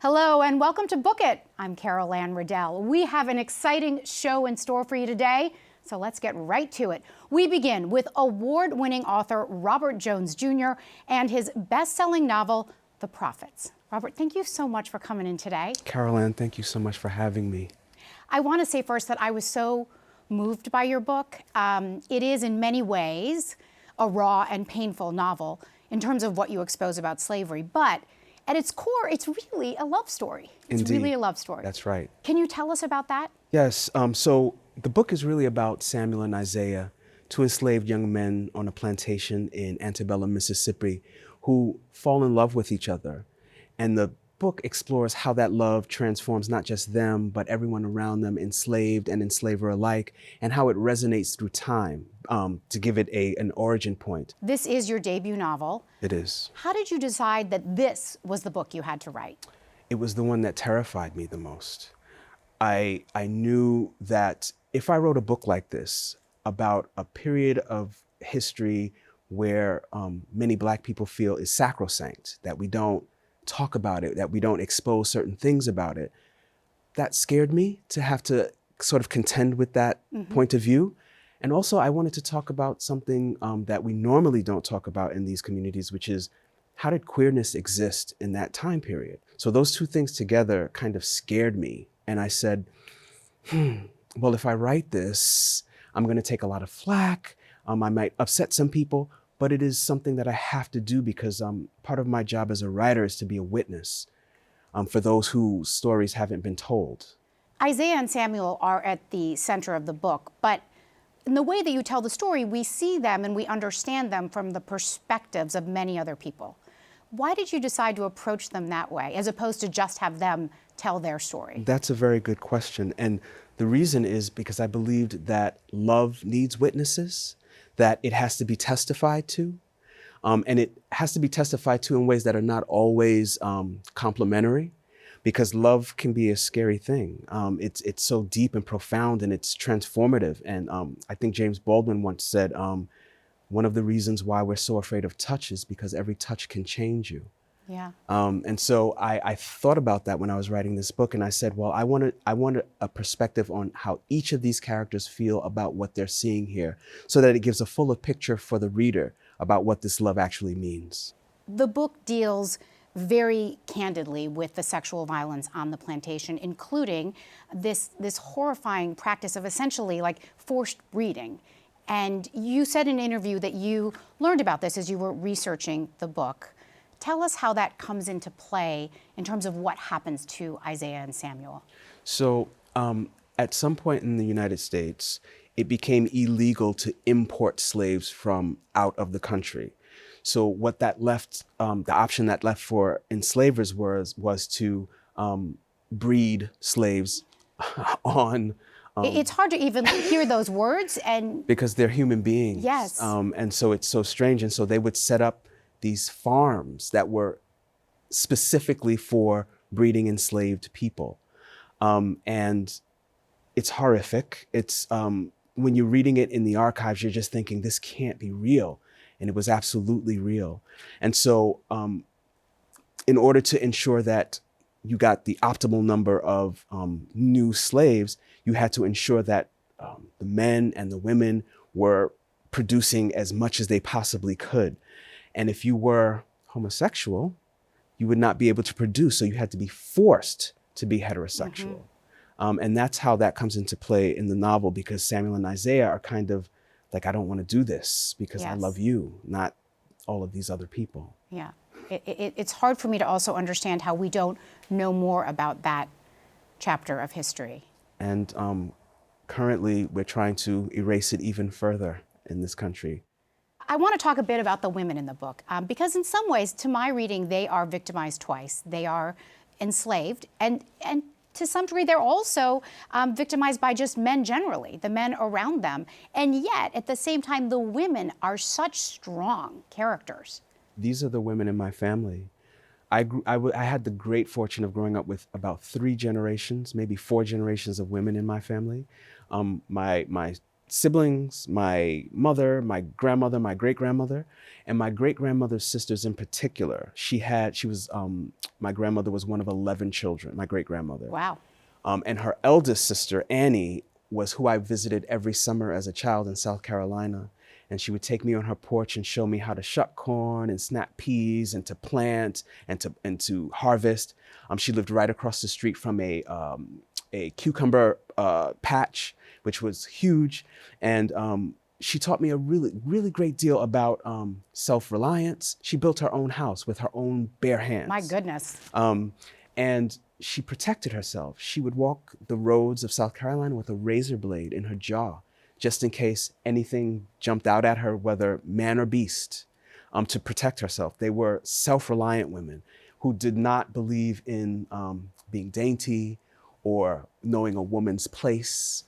Hello and welcome to Book It. I'm Carol Ann Riddell. We have an exciting show in store for you today, so let's get right to it. We begin with award-winning author Robert Jones Jr. and his best-selling novel, The Prophets. Robert, thank you so much for coming in today. Carol Ann, thank you so much for having me. I want to say first that I was so moved by your book. It is in many ways a raw and painful novel in terms of what you expose about slavery, but at its core, it's really a love story. It's Indeed. really a love story. That's right. Can you tell us about that? Yes, so the book is really about Samuel and Isaiah, two enslaved young men on a plantation in antebellum Mississippi who fall in love with each other. And the book explores how that love transforms not just them, but everyone around them, enslaved and enslaver alike, and how it resonates through time, to give it an origin point. This is your debut novel. It is. How did you decide that this was the book you had to write? It was the one that terrified me the most. I knew that if I wrote a book like this about a period of history where many Black people feel is sacrosanct, that we don't talk about it, that we don't expose certain things about it, that scared me to have to sort of contend with that point of view. And also I wanted to talk about something that we normally don't talk about in these communities, which is how did queerness exist in that time period? So those two things together kind of scared me. And I said, well, if I write this, I'm gonna take a lot of flack. I might upset some people, but it is something that I have to do because part of my job as a writer is to be a witness for those whose stories haven't been told. Isaiah and Samuel are at the center of the book, but in the way that you tell the story, we see them and we understand them from the perspectives of many other people. Why did you decide to approach them that way, as opposed to just have them tell their story? That's a very good question. And the reason is because I believed that love needs witnesses, that it has to be testified to, and it has to be testified to in ways that are not always complimentary, because love can be a scary thing. It's so deep and profound and it's transformative. And I think James Baldwin once said, one of the reasons why we're so afraid of touch is because every touch can change you. Yeah. And so I thought about that when I was writing this book, and I said, well, I wanted a perspective on how each of these characters feel about what they're seeing here, so that it gives a fuller picture for the reader about what this love actually means. The book deals very candidly with the sexual violence on the plantation, including this horrifying practice of essentially like forced breeding. And you said in an interview that you learned about this as you were researching the book. Tell us how that comes into play in terms of what happens to Isaiah and Samuel. So at some point in the United States, it became illegal to import slaves from out of the country. So what that left, the option that left for enslavers was to breed slaves on. It's hard to even hear those words, and because they're human beings. Yes. And so it's so strange. And so they would set up these farms that were specifically for breeding enslaved people. And it's horrific. It's when you're reading it in the archives, you're just thinking, this can't be real. And it was absolutely real. And so in order to ensure that you got the optimal number of new slaves, you had to ensure that the men and the women were producing as much as they possibly could. And if you were homosexual, you would not be able to produce, so you had to be forced to be heterosexual. And that's how that comes into play in the novel, because Samuel and Isaiah are kind of like, I don't want to do this because I love you, not all of these other people. Yeah, it's hard for me to also understand how we don't know more about that chapter of history. And currently, we're trying to erase it even further in this country. I want to talk a bit about the women in the book, because in some ways, to my reading, they are victimized twice. They are enslaved, and to some degree, they're also victimized by just men generally, the men around them. And yet, at the same time, the women are such strong characters. These are the women in my family. I had the great fortune of growing up with about 3 generations, maybe 4 generations of women in my family. My siblings, my mother, my grandmother, my great-grandmother, and my great-grandmother's sisters in particular. My grandmother was one of 11 children, my great-grandmother. Wow. And her eldest sister, Annie, was who I visited every summer as a child in South Carolina. And she would take me on her porch and show me how to shuck corn and snap peas and to plant and to harvest. She lived right across the street from a cucumber patch, which was huge. And she taught me a really, really great deal about self-reliance. She built her own house with her own bare hands. My goodness. And she protected herself. She would walk the roads of South Carolina with a razor blade in her jaw, just in case anything jumped out at her, whether man or beast, to protect herself. They were self-reliant women who did not believe in being dainty or knowing a woman's place.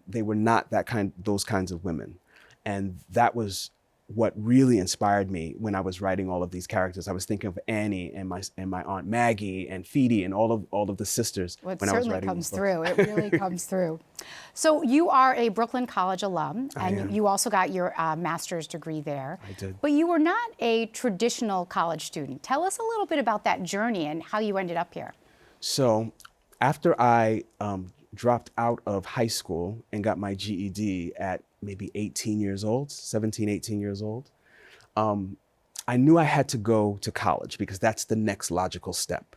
They were not those kinds of women. And that was what really inspired me when I was writing all of these characters. I was thinking of Annie and my Aunt Maggie and Feedy and all of the sisters well, when I was writing comes through. It really comes through. So you are a Brooklyn College alum, and you also got your master's degree there. I did. But you were not a traditional college student. Tell us a little bit about that journey and how you ended up here. So after I dropped out of high school and got my GED at maybe 18 years old, 17, 18 years old, I knew I had to go to college because that's the next logical step.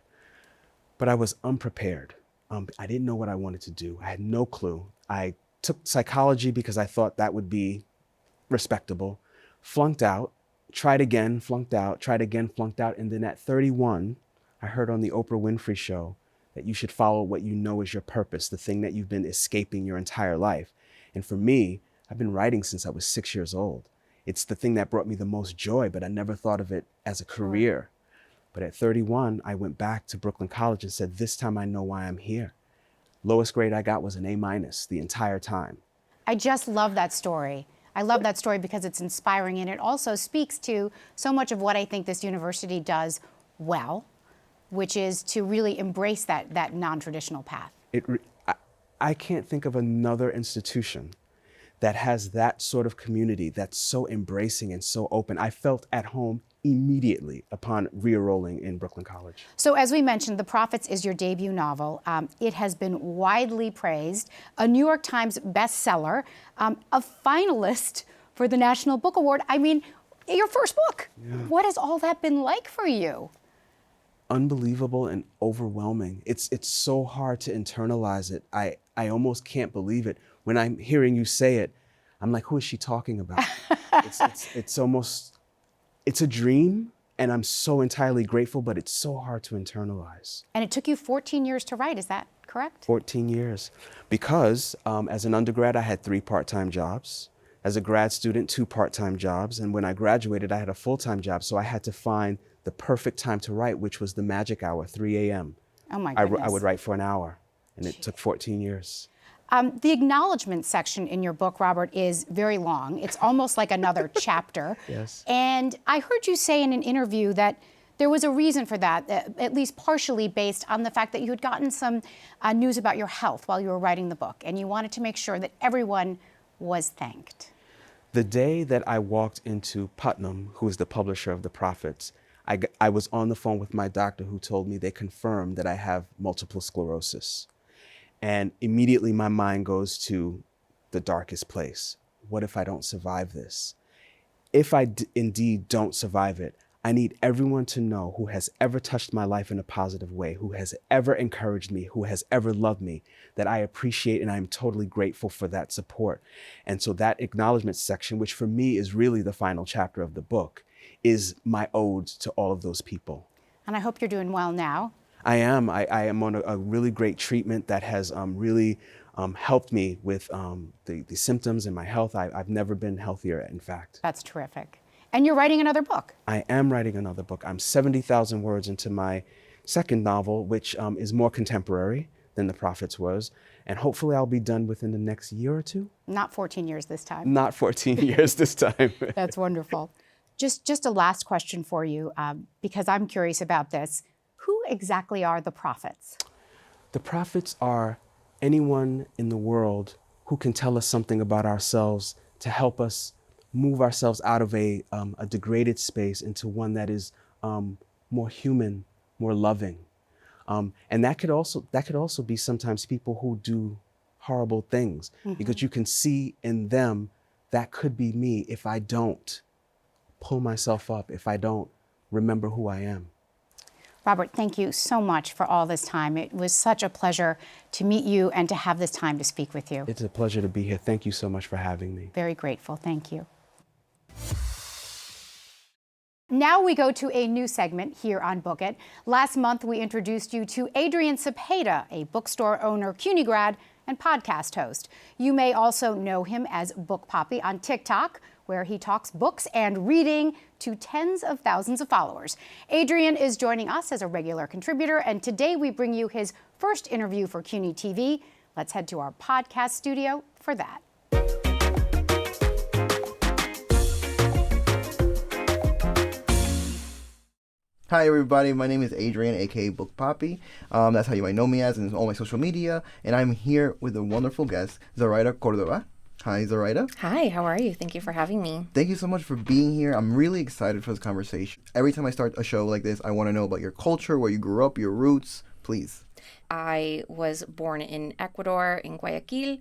But I was unprepared. I didn't know what I wanted to do. I had no clue. I took psychology because I thought that would be respectable, flunked out, tried again, flunked out, tried again, flunked out. And then at 31, I heard on the Oprah Winfrey Show that you should follow what you know is your purpose, the thing that you've been escaping your entire life. And for me, I've been writing since I was 6 years old. It's the thing that brought me the most joy, but I never thought of it as a career. But at 31, I went back to Brooklyn College and said, this time I know why I'm here. Lowest grade I got was an A- the entire time. I just love that story. I love that story because it's inspiring, and it also speaks to so much of what I think this university does well, which is to really embrace that non-traditional path. I can't think of another institution that has that sort of community that's so embracing and so open. I felt at home immediately upon re-enrolling in Brooklyn College. So as we mentioned, The Prophets is your debut novel. It has been widely praised, a New York Times bestseller, a finalist for the National Book Award. I mean, your first book. Yeah. What has all that been like for you? Unbelievable and overwhelming. It's so hard to internalize it. I almost can't believe it. When I'm hearing you say it, I'm like, who is she talking about? It's a dream, and I'm so entirely grateful, but it's so hard to internalize. And it took you 14 years to write, is that correct? 14 years. Because as an undergrad, I had 3 part-time jobs. As a grad student, 2 part-time jobs. And when I graduated, I had a full-time job. So I had to find the perfect time to write, which was the magic hour, 3 a.m. Oh my goodness. I would write for an hour, and it took 14 years. The acknowledgement section in your book, Robert, is very long. It's almost like another chapter. Yes. And I heard you say in an interview that there was a reason for that, at least partially based on the fact that you had gotten some news about your health while you were writing the book, and you wanted to make sure that everyone was thanked. The day that I walked into Putnam, who is the publisher of The Prophets, I was on the phone with my doctor, who told me they confirmed that I have multiple sclerosis. And immediately my mind goes to the darkest place. What if I don't survive this? If I indeed don't survive it, I need everyone to know who has ever touched my life in a positive way, who has ever encouraged me, who has ever loved me, that I appreciate and I'm totally grateful for that support. And so that acknowledgement section, which for me is really the final chapter of the book, is my ode to all of those people. And I hope you're doing well now. I am. I am on a really great treatment that has really helped me with the symptoms and my health. I've never been healthier, in fact. That's terrific. And you're writing another book. I am writing another book. I'm 70,000 words into my second novel, which is more contemporary than The Prophets was. And hopefully I'll be done within the next year or 2. Not 14 years this time. Not 14 years this time. That's wonderful. Just a last question for you, because I'm curious about this. Who exactly are the prophets? The prophets are anyone in the world who can tell us something about ourselves to help us move ourselves out of a degraded space into one that is more human, more loving. And that could also be sometimes people who do horrible things, because you can see in them, that could be me if I don't pull myself up, if I don't remember who I am. Robert, thank you so much for all this time. It was such a pleasure to meet you and to have this time to speak with you. It's a pleasure to be here. Thank you so much for having me. Very grateful. Thank you. Now we go to a new segment here on Book It. Last month, we introduced you to Adrian Cepeda, a bookstore owner, CUNY grad, and podcast host. You may also know him as Book Papi on TikTok, where he talks books and reading to tens of thousands of followers. Adrian is joining us as a regular contributor, and today we bring you his first interview for CUNY TV. Let's head to our podcast studio for that. Hi everybody, my name is Adrian, a.k.a. Book Papi. That's how you might know me as in all my social media. And I'm here with a wonderful guest, Zoraida Córodva. Hi, Zoraida. Hi, how are you? Thank you for having me. Thank you so much for being here. I'm really excited for this conversation. Every time I start a show like this, I want to know about your culture, where you grew up, your roots. Please. I was born in Ecuador, in Guayaquil,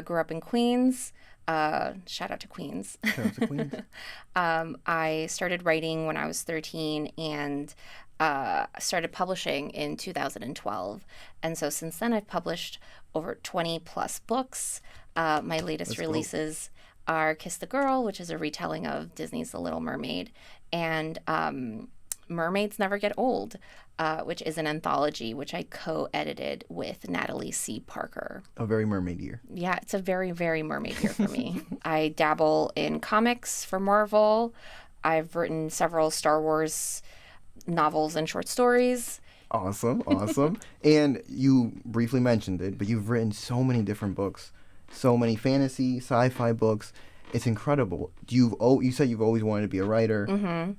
grew up in Queens. Shout out to Queens. Shout out to Queens. I started writing when I was 13 and started publishing in 2012. And so since then, I've published over 20 plus books. My latest releases are Kiss the Girl, which is a retelling of Disney's The Little Mermaid, and Mermaids Never Get Old, which is an anthology which I co-edited with Natalie C. Parker. A very mermaid year. Yeah, it's a very, very mermaid year for me. I dabble in comics for Marvel. I've written several Star Wars novels and short stories. Awesome, awesome. And you briefly mentioned it, but you've written so many different books, so many fantasy, sci-fi books. It's incredible. You said you've always wanted to be a writer. Mm-hmm.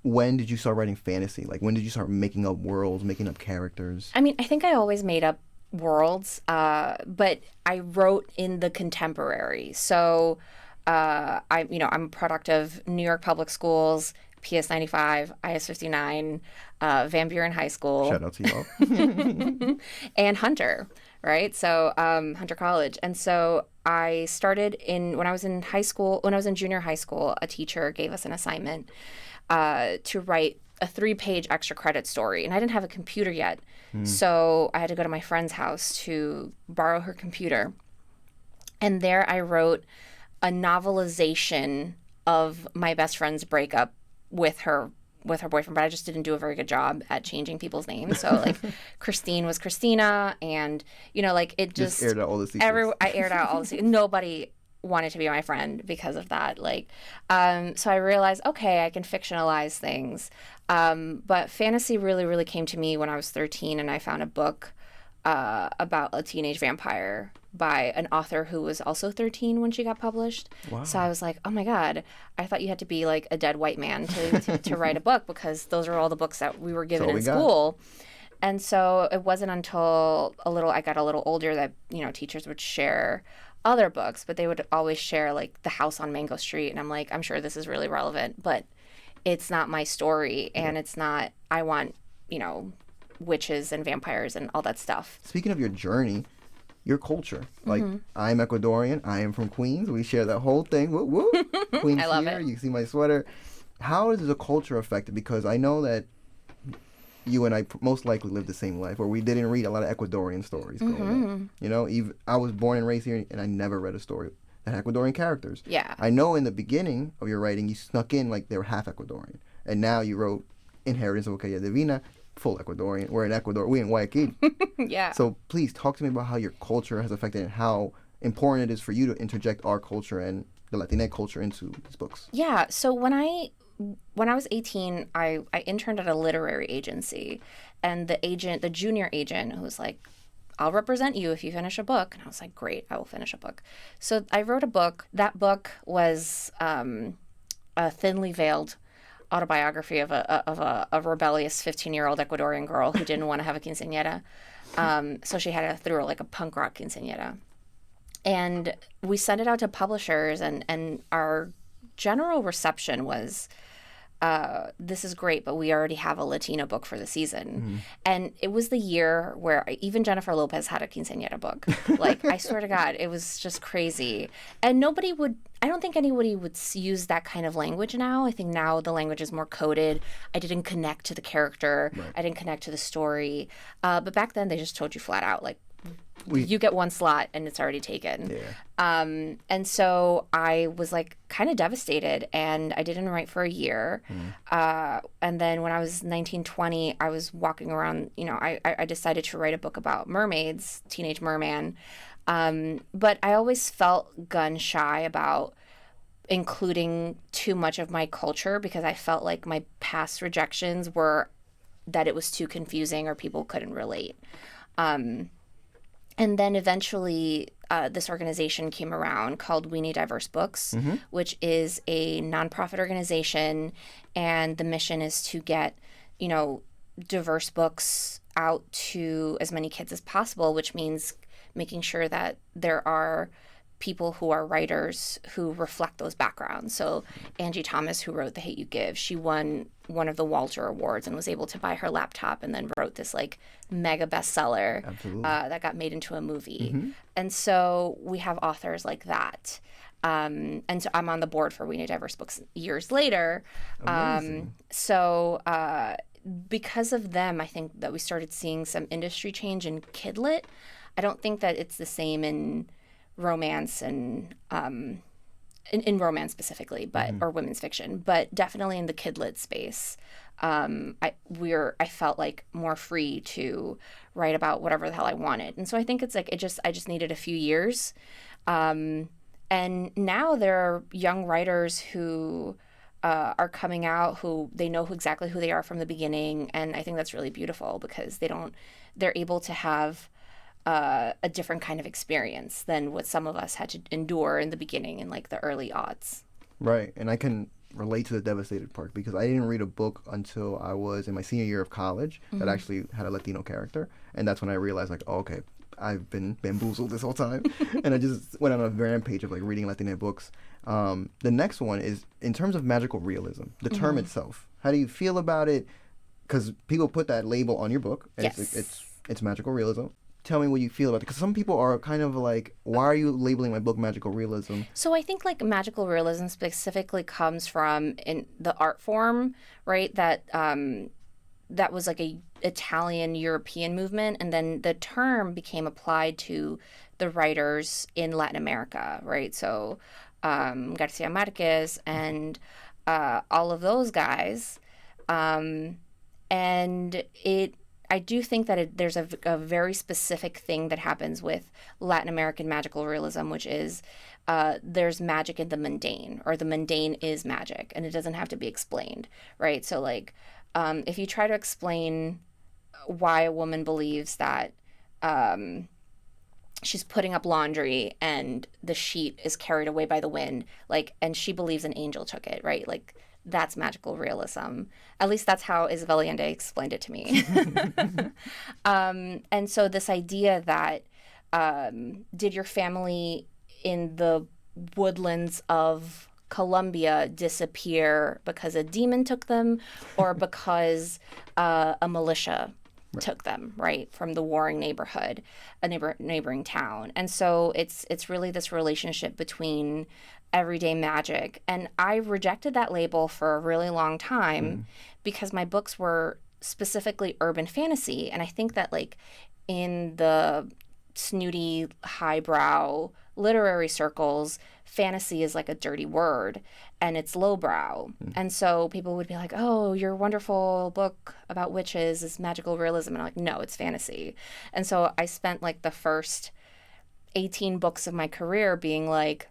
When did you start writing fantasy? Like, when did you start making up worlds, making up characters? I mean, I think I always made up worlds, but I wrote in the contemporary. So I'm a product of New York Public Schools, PS 95, IS 59, Van Buren High School. Shout out to y'all. And Hunter, right? So Hunter College. And so I started when I was in high school, when I was in junior high school, a teacher gave us an assignment to write a 3-page extra credit story. And I didn't have a computer yet. So I had to go to my friend's house to borrow her computer. And there I wrote a novelization of my best friend's breakup with her boyfriend, but I just didn't do a very good job at changing people's names. So like Christine was Christina, and it just aired out all the secrets. I aired out all the secrets. Nobody wanted to be my friend because of that. So I realized, okay, I can fictionalize things. But fantasy really, really came to me when I was 13, and I found a book about a teenage vampire by an author who was also 13 when she got published. Wow. So I was like, oh my God, I thought you had to be like a dead white man to write a book, because those are all the books that we were given in school. And so it wasn't until I got a little older that, teachers would share other books, but they would always share like The House on Mango Street. And I'm like, I'm sure this is really relevant, but it's not my story. And it's not, I want, witches and vampires and all that stuff. Speaking of your journey, your culture. Like, I'm Ecuadorian. I am from Queens. We share that whole thing. Woo woo. Queens I love here. it. You can see my sweater. How is the culture affected? Because I know that you and I most likely lived the same life, where we didn't read a lot of Ecuadorian stories growing up. Even I was born and raised here, and I never read a story that had Ecuadorian characters. Yeah. I know in the beginning of your writing, you snuck in like they were half Ecuadorian, and now you wrote Inheritance of a.k.a. Divina, full Ecuadorian. We're in Ecuador. We're in Guayaquil. Yeah. So please talk to me about how your culture has affected and how important it is for you to interject our culture and the Latinx culture into these books. Yeah. So when I was 18, I interned at a literary agency, and the junior agent, who was like, I'll represent you if you finish a book. And I was like, great, I will finish a book. So I wrote a book. That book was a thinly veiled autobiography of a rebellious 15-year-old Ecuadorian girl who didn't want to have a quinceañera. So she had to throw like a punk rock quinceañera. And we sent it out to publishers, and our general reception was, this is great, but we already have a Latino book for the season. And it was the year where even Jennifer Lopez had a quinceañera book. Like, I swear to God, it was just crazy. And I don't think anybody would use that kind of language now. I think now the language is more coded. I didn't connect to the character. Right. I didn't connect to the story. But back then, they just told you flat out, like, you get one slot and it's already taken. Yeah. And so I was like kind of devastated, and I didn't write for a year. And then when I was 19, 20, I was walking around, I decided to write a book about mermaids, teenage merman. But I always felt gun shy about including too much of my culture, because I felt like my past rejections were that it was too confusing or people couldn't relate. And then eventually this organization came around called We Need Diverse Books, which is a nonprofit organization. And the mission is to get, diverse books out to as many kids as possible, which means making sure that there are people who are writers who reflect those backgrounds. So Angie Thomas, who wrote The Hate You Give, she won one of the Walter Awards and was able to buy her laptop and then wrote this like mega bestseller that got made into a movie. And so we have authors like that. And so I'm on the board for We Need Diverse Books years later. Because of them, I think that we started seeing some industry change in kidlit. I don't think that it's the same in romance and in romance specifically, but or women's fiction, but definitely in the kidlit space. I felt like more free to write about whatever the hell I wanted. And so I think it's like I just needed a few years. And now there are young writers who are coming out who they know exactly who they are from the beginning, and I think that's really beautiful because they're able to have a different kind of experience than what some of us had to endure in the beginning in like the early aughts. Right, and I can relate to the devastated part because I didn't read a book until I was in my senior year of college that actually had a Latino character, and that's when I realized like, oh, okay, I've been bamboozled this whole time. And I just went on a rampage of like reading Latino books. The next one is in terms of magical realism, the term itself. How do you feel about it? Because people put that label on your book, and it's magical realism. Tell me what you feel about it, because some people are kind of like, why are you labeling my book magical realism? So I think like magical realism specifically comes from in the art form, right? That was like a Italian European movement, and then the term became applied to the writers in Latin America, right? So Garcia Marquez and all of those guys, and I do think that there's a very specific thing that happens with Latin American magical realism, which is there's magic in the mundane, or the mundane is magic, and it doesn't have to be explained, right? So like if you try to explain why a woman believes that she's putting up laundry and the sheet is carried away by the wind, like, and she believes an angel took it, right? Like, that's magical realism. At least that's how Isabel Allende explained it to me. And so this idea that did your family in the woodlands of Colombia disappear because a demon took them, or because a militia took them, right, from the warring neighborhood, a neighboring town? And so it's really this relationship between everyday magic. And I rejected that label for a really long time because my books were specifically urban fantasy. And I think that like in the snooty, highbrow literary circles, fantasy is like a dirty word and it's lowbrow. And so people would be like, oh, your wonderful book about witches is magical realism. And I'm like, no, it's fantasy. And so I spent like the first 18 books of my career being like,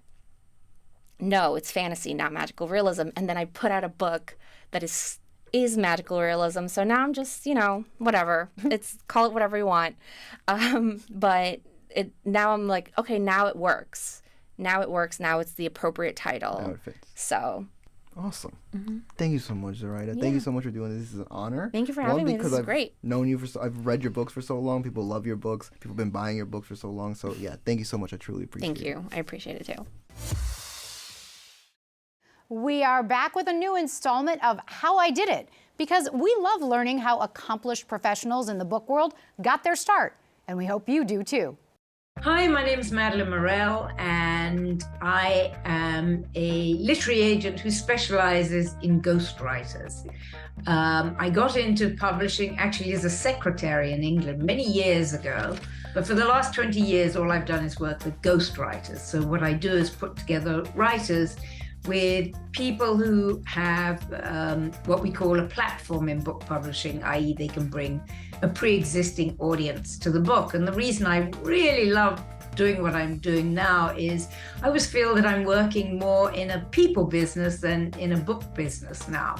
no, it's fantasy, not magical realism. And then I put out a book that is magical realism. So now I'm just, whatever. Call it whatever you want. But now I'm like, okay, now it works. Now it works. Now it's the appropriate title. Now it fits. So. Awesome. Thank you so much, Zoraida. Thank you so much for doing this. This is an honor. Thank you for having me. This is great. Known you I've read your books for so long. People love your books. People have been buying your books for so long. So yeah, thank you so much. I truly appreciate it. Thank you. I appreciate it too. We are back with a new installment of How I Did It, because we love learning how accomplished professionals in the book world got their start, and we hope you do too. Hi, my name is Madeleine Morel, and I am a literary agent who specializes in ghostwriters. I got into publishing actually as a secretary in England many years ago, but for the last 20 years, all I've done is work with ghostwriters. So what I do is put together writers with people who have what we call a platform in book publishing, i.e. they can bring a pre-existing audience to the book. And the reason I really love doing what I'm doing now is I always feel that I'm working more in a people business than in a book business now.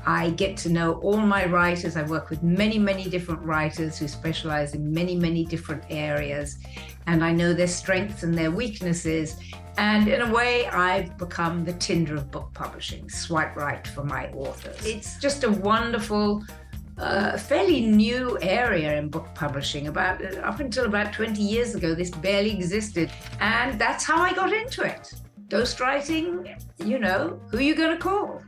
I get to know all my writers. I work with many, many different writers who specialize in many, many different areas. And I know their strengths and their weaknesses. And in a way, I've become the Tinder of book publishing, swipe right for my authors. It's just a wonderful, fairly new area in book publishing. Up until about 20 years ago, this barely existed. And that's how I got into it. Ghostwriting, you know, who are you going to call?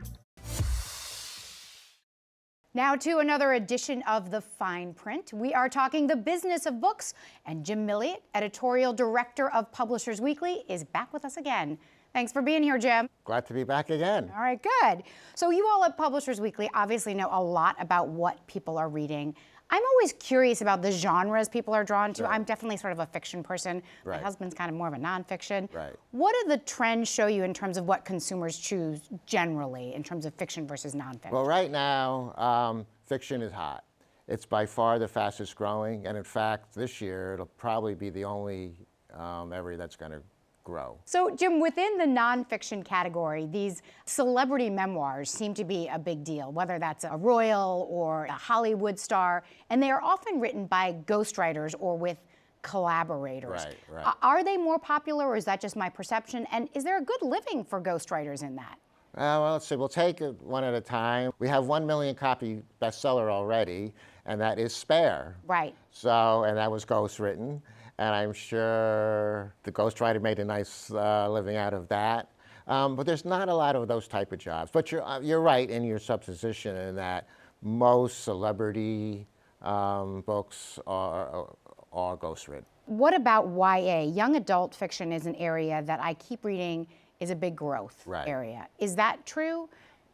Now to another edition of The Fine Print. We are talking the business of books, and Jim Milliot, editorial director of Publishers Weekly, is back with us again. Thanks for being here, Jim. Glad to be back again. All right, good. So you all at Publishers Weekly obviously know a lot about what people are reading. I'm always curious about the genres people are drawn to. Right. I'm definitely sort of a fiction person. Right. My husband's kind of more of a nonfiction. Right. What do the trends show you in terms of what consumers choose generally in terms of fiction versus nonfiction? Well, right now, fiction is hot. It's by far the fastest growing, and in fact, this year, it'll probably be the only area that's going to grow. So, Jim, within the nonfiction category, these celebrity memoirs seem to be a big deal, whether that's a royal or a Hollywood star, and they are often written by ghostwriters or with collaborators. Right, right. Are they more popular, or is that just my perception? And is there a good living for ghostwriters in that? Well, let's see. We'll take it one at a time. We have 1 million copy bestseller already, and that is Spare. Right. So, and that was ghostwritten. And I'm sure the ghostwriter made a nice living out of that. But there's not a lot of those type of jobs. But you're right in your supposition in that most celebrity books are ghostwritten. What about YA? Young adult fiction is an area that I keep reading is a big growth area. Is that true?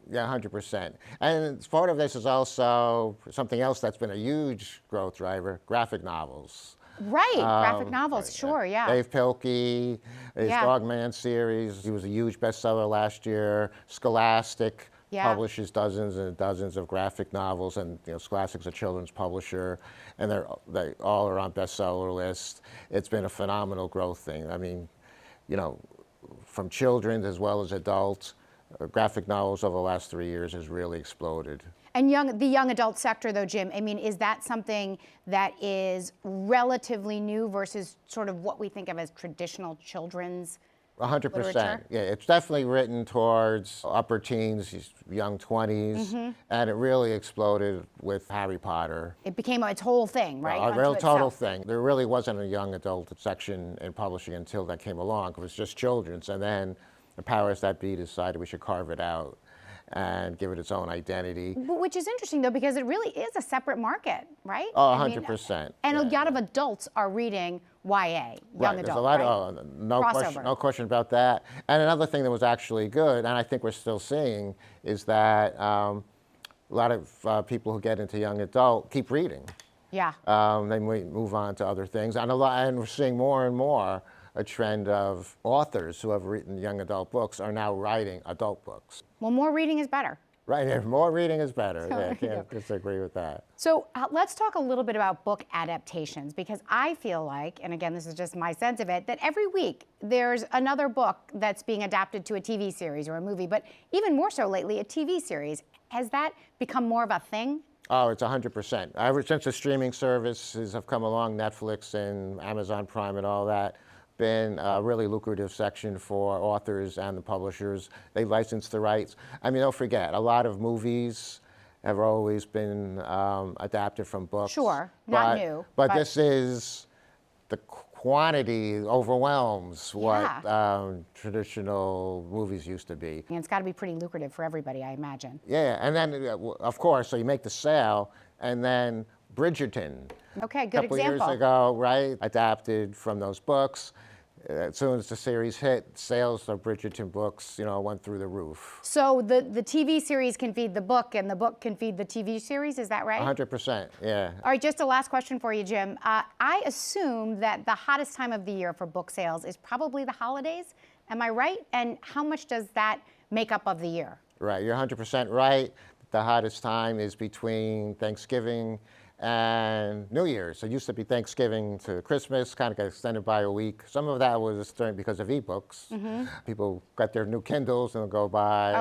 Yeah, 100%. And part of this is also something else that's been a huge growth driver, graphic novels. Right, graphic novels, sure, yeah. Dave Pilkey, his Dogman series, he was a huge bestseller last year. Scholastic publishes dozens and dozens of graphic novels, and Scholastic's a children's publisher, and they all are on bestseller lists. It's been a phenomenal growth thing. I mean, from children as well as adults, graphic novels over the last 3 years has really exploded. And the young adult sector, though, Jim, I mean, is that something that is relatively new versus sort of what we think of as traditional children's 100%. literature? Yeah, it's definitely written towards upper teens, young 20s, and it really exploded with Harry Potter. It became its whole thing, right? A real total thing. There really wasn't a young adult section in publishing until that came along. It was just children's, and then the powers that be decided we should carve it out and give it its own identity. Which is interesting, though, because it really is a separate market, right? Oh, 100%. And a lot of adults are reading YA, young adult, There's a lot right? no question about that. And another thing that was actually good, and I think we're still seeing, is that a lot of people who get into young adult keep reading. Yeah. They move on to other things. And we're seeing more and more a trend of authors who have written young adult books are now writing adult books. Well, more reading is better. Right, more reading is better. So, I can't disagree with that. So let's talk a little bit about book adaptations, because I feel like, and again, this is just my sense of it, that every week there's another book that's being adapted to a TV series or a movie, but even more so lately, a TV series. Has that become more of a thing? Oh, it's 100%. Ever since the streaming services have come along, Netflix and Amazon Prime and all that, been a really lucrative section for authors and the publishers. They license the rights. I mean, don't forget, a lot of movies have always been adapted from books. Sure, not new. But this is, the quantity overwhelms what traditional movies used to be. And it's got to be pretty lucrative for everybody, I imagine. Yeah, and then, of course, so you make the sale, and then Bridgerton. Okay, good example. A couple years ago, right, adapted from those books. As soon as the series hit, sales of Bridgerton books, you know, went through the roof. So the TV series can feed the book, and the book can feed the TV series, is that right? 100%, yeah. All right, just a last question for you, Jim. I assume that the hottest time of the year for book sales is probably the holidays. Am I right? And how much does that make up of the year? Right, you're 100% right. The hottest time is between Thanksgiving and New Year's. So it used to be Thanksgiving to Christmas, kind of got extended by a week. Some of that was because of ebooks. People got their new Kindles and go buy,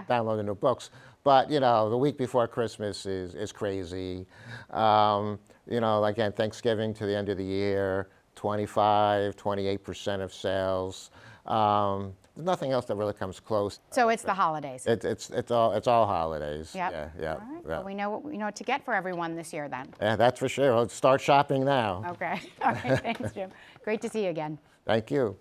download the new books. But, you know, the week before Christmas is crazy. You know, again, Thanksgiving to the end of the year, 28% of sales. There's nothing else that really comes close. So it's the holidays. It's all Yep. holidays. Yeah, yeah. All right. Well, we know what to get for everyone this year then. Yeah, that's for sure. Let's start shopping now. Okay. All right. Thanks, Jim. Great to see you again. Thank you.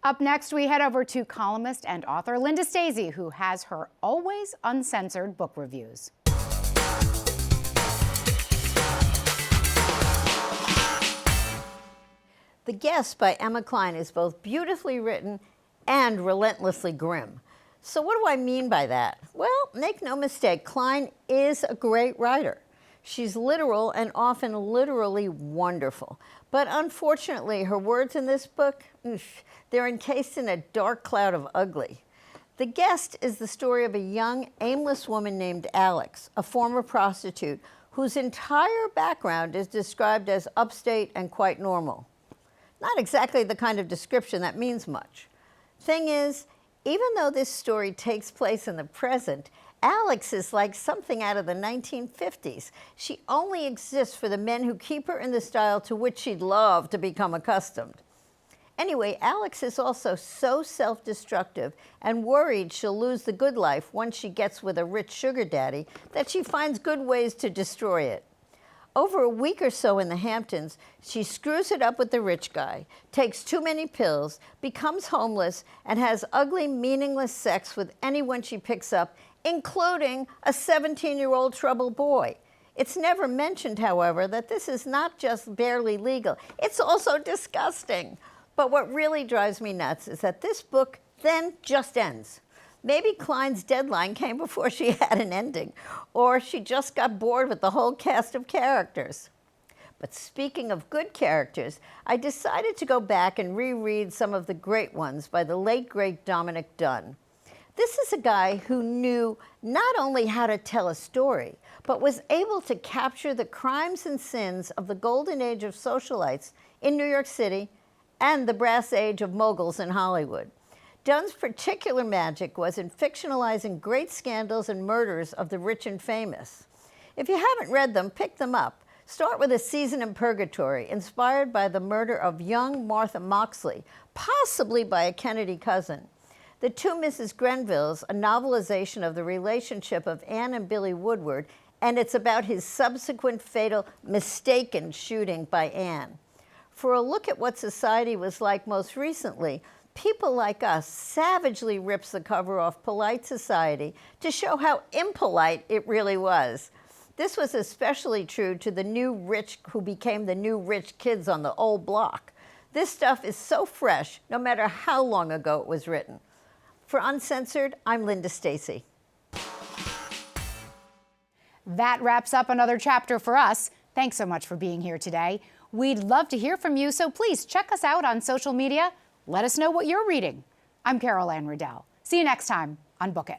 Up next, we head over to columnist and author Linda Stasi, who has her always uncensored book reviews. The Guest by Emma Cline is both beautifully written and relentlessly grim. So what do I mean by that? Well, make no mistake, Cline is a great writer. She's literal and often literally wonderful. But unfortunately, her words in this book, they're encased in a dark cloud of ugly. The Guest is the story of a young, aimless woman named Alex, a former prostitute, whose entire background is described as upstate and quite normal. Not exactly the kind of description that means much. Thing is, even though this story takes place in the present, Alex is like something out of the 1950s. She only exists for the men who keep her in the style to which she'd love to become accustomed. Anyway, Alex is also so self-destructive and worried she'll lose the good life once she gets with a rich sugar daddy that she finds good ways to destroy it. Over a week or so in the Hamptons, she screws it up with the rich guy, takes too many pills, becomes homeless, and has ugly, meaningless sex with anyone she picks up, including a 17-year-old troubled boy. It's never mentioned, however, that this is not just barely legal, it's also disgusting. But what really drives me nuts is that this book then just ends. Maybe Cline's deadline came before she had an ending, or she just got bored with the whole cast of characters. But speaking of good characters, I decided to go back and reread some of the great ones by the late, great Dominic Dunne. This is a guy who knew not only how to tell a story, but was able to capture the crimes and sins of the golden age of socialites in New York City and the brass age of moguls in Hollywood. Dunne's particular magic was in fictionalizing great scandals and murders of the rich and famous. If you haven't read them, pick them up. Start with A Season in Purgatory, inspired by the murder of young Martha Moxley, possibly by a Kennedy cousin. The Two Mrs. Grenvilles, a novelization of the relationship of Anne and Billy Woodward, and it's about his subsequent fatal, mistaken shooting by Anne. For a look at what society was like most recently, people like us savagely rips the cover off polite society to show how impolite it really was. This was especially true to the new rich who became the new rich kids on the old block. This stuff is so fresh, no matter how long ago it was written. For Uncensored, I'm Linda Stasi. That wraps up another chapter for us. Thanks so much for being here today. We'd love to hear from you, so please check us out on social media. Let us know what you're reading. I'm Carol Ann Riddell. See you next time on Book It.